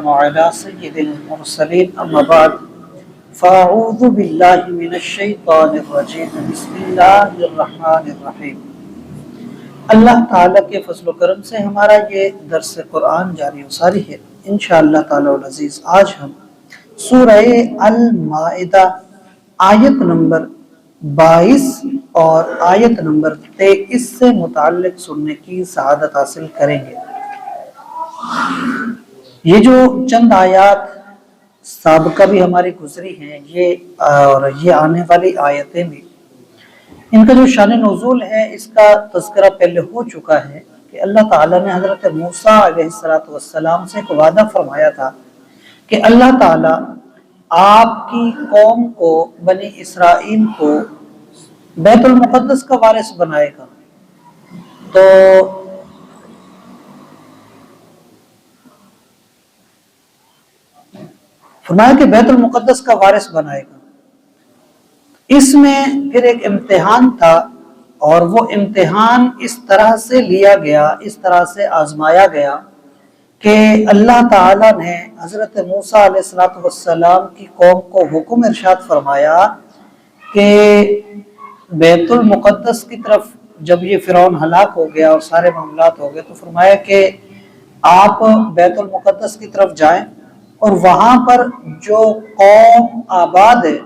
والسلام على سيد المرسلين أما بعد فأعوذ بالله من الشيطان الرجيم بسم الله الرحمن الرحیم۔ اللہ تعالیٰ کے فضل و کرم سے ہمارا یہ درس قرآن جاری و ساری ہے انشاءاللہ تعالیٰ العزیز۔ آج ہم سورہ المائدہ آیت نمبر 22 اور آیت نمبر 23 سے متعلق سننے کی سعادت حاصل کریں گے۔ یہ جو چند آیات سابقہ بھی ہماری گزری ہیں یہ آنے والی آیتیں بھی، ان کا جو شان نزول ہے اس کا تذکرہ پہلے ہو چکا ہے کہ اللہ تعالیٰ نے حضرت موسیٰ علیہ السلام سے ایک وعدہ فرمایا تھا کہ اللہ تعالیٰ آپ کی قوم کو، بنی اسرائیل کو بیت المقدس کا وارث بنائے گا۔ تو فرمایا کہ بیت المقدس کا وارث بنائے گا۔ اس میں پھر ایک امتحان تھا، اور وہ امتحان اس طرح سے لیا گیا، اس طرح سے آزمایا گیا کہ اللہ تعالیٰ نے حضرت موسیٰ علیہ السلام کی قوم کو حکم ارشاد فرمایا کہ بیت المقدس کی طرف جب یہ فرعون ہلاک ہو گیا اور سارے معاملات ہو گئے تو فرمایا کہ آپ بیت المقدس کی طرف جائیں اور وہاں پر جو قوم آباد ہے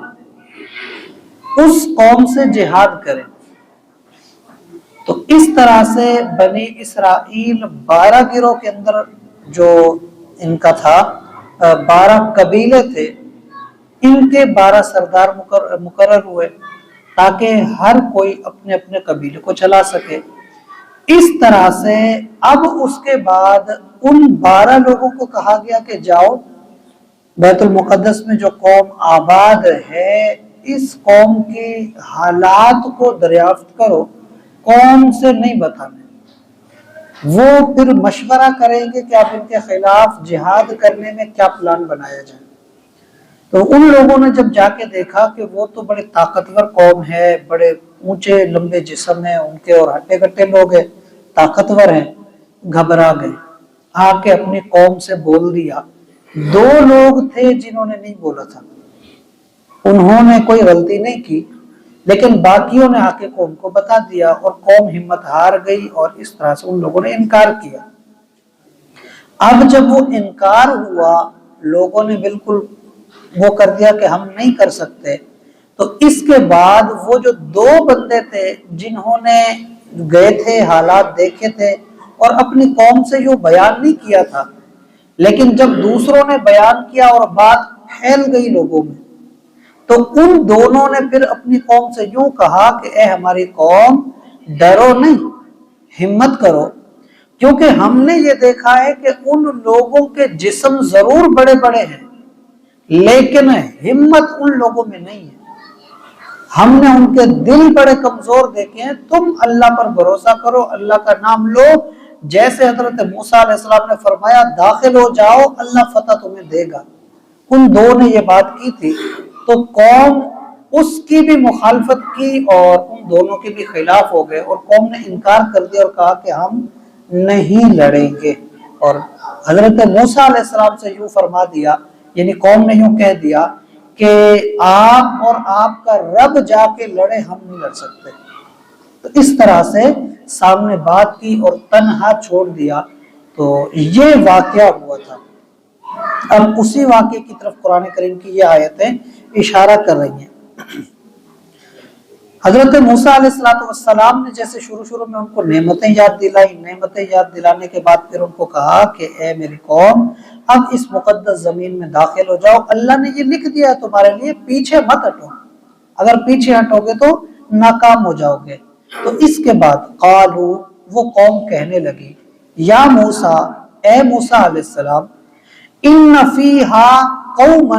اس قوم سے جہاد کریں۔ تو اس طرح سے بنی اسرائیل 12 گروہ کے اندر جو ان کا تھا 12 قبیلے تھے، ان کے 12 سردار مقرر ہوئے تاکہ ہر کوئی اپنے اپنے قبیلے کو چلا سکے۔ اس طرح سے اب اس کے بعد ان 12 لوگوں کو کہا گیا کہ جاؤ بیت المقدس میں جو قوم آباد ہے اس قوم کی حالات کو دریافت کرو، قوم سے نہیں بتانے۔ وہ پھر مشورہ کریں گے کہ آپ ان کے خلاف جہاد کرنے میں کیا پلان بنایا جائے۔ تو ان لوگوں نے جب جا کے دیکھا کہ وہ تو بڑے طاقتور قوم ہے، بڑے اونچے لمبے جسم ہیں ان کے اور ہٹے کٹے لوگ ہیں، طاقتور ہیں، گھبرا گئے، آ کے اپنی قوم سے بول دیا۔ 2 لوگ تھے جنہوں نے نہیں بولا تھا، انہوں نے کوئی غلطی نہیں کی، لیکن باقیوں نے آ کے قوم کو بتا دیا اور قوم ہمت ہار گئی اور اس طرح سے ان لوگوں نے انکار کیا۔ اب جب وہ انکار ہوا، لوگوں نے بالکل وہ کر دیا کہ ہم نہیں کر سکتے، تو اس کے بعد وہ جو 2 بندے تھے جنہوں نے گئے تھے، حالات دیکھے تھے اور اپنی قوم سے جو بیان نہیں کیا تھا، لیکن جب دوسروں نے بیان کیا اور بات پھیل گئی لوگوں میں، تو ان دونوں نے پھر اپنی قوم سے یوں کہا کہ اے ہماری قوم، ڈرو نہیں، ہمت کرو، کیونکہ ہم نے یہ دیکھا ہے کہ ان لوگوں کے جسم ضرور بڑے بڑے ہیں لیکن ہمت ان لوگوں میں نہیں ہے، ہم نے ان کے دل بڑے کمزور دیکھے ہیں، تم اللہ پر بھروسہ کرو، اللہ کا نام لو، جیسے حضرت موسیٰ علیہ السلام نے فرمایا داخل ہو جاؤ، اللہ فتح تمہیں دے گا۔ ان 2 نے یہ بات کی تھی، تو قوم اس کی بھی مخالفت کی اور ان دونوں کے بھی خلاف ہو گئے، اور قوم نے انکار کر دیا اور کہا کہ ہم نہیں لڑیں گے، اور حضرت موسیٰ علیہ السلام سے یوں فرما دیا، یعنی قوم نے یوں کہہ دیا کہ آپ اور آپ کا رب جا کے لڑے، ہم نہیں لڑ سکتے۔ تو اس طرح سے سامنے بات کی اور تنہا چھوڑ دیا۔ تو یہ واقعہ ہوا تھا۔ اب اسی واقعے کی طرف قرآن کریم کی یہ آیتیں اشارہ کر رہی ہیں۔ حضرت موسیٰ علیہ السلام نے جیسے شروع میں ان کو نعمتیں یاد دلائی، نعمتیں یاد دلانے کے بعد پھر ان کو کہا کہ اے میری قوم، اب اس مقدس زمین میں داخل ہو جاؤ، اللہ نے یہ لکھ دیا ہے تمہارے لیے، پیچھے مت ہٹو، اگر پیچھے ہٹو گے تو ناکام ہو جاؤ گے۔ تو اس کے بعد قالو، وہ قوم کہنے لگی، یا موسیٰ، اے موسیٰ علیہ السلام، ان فیہا قوما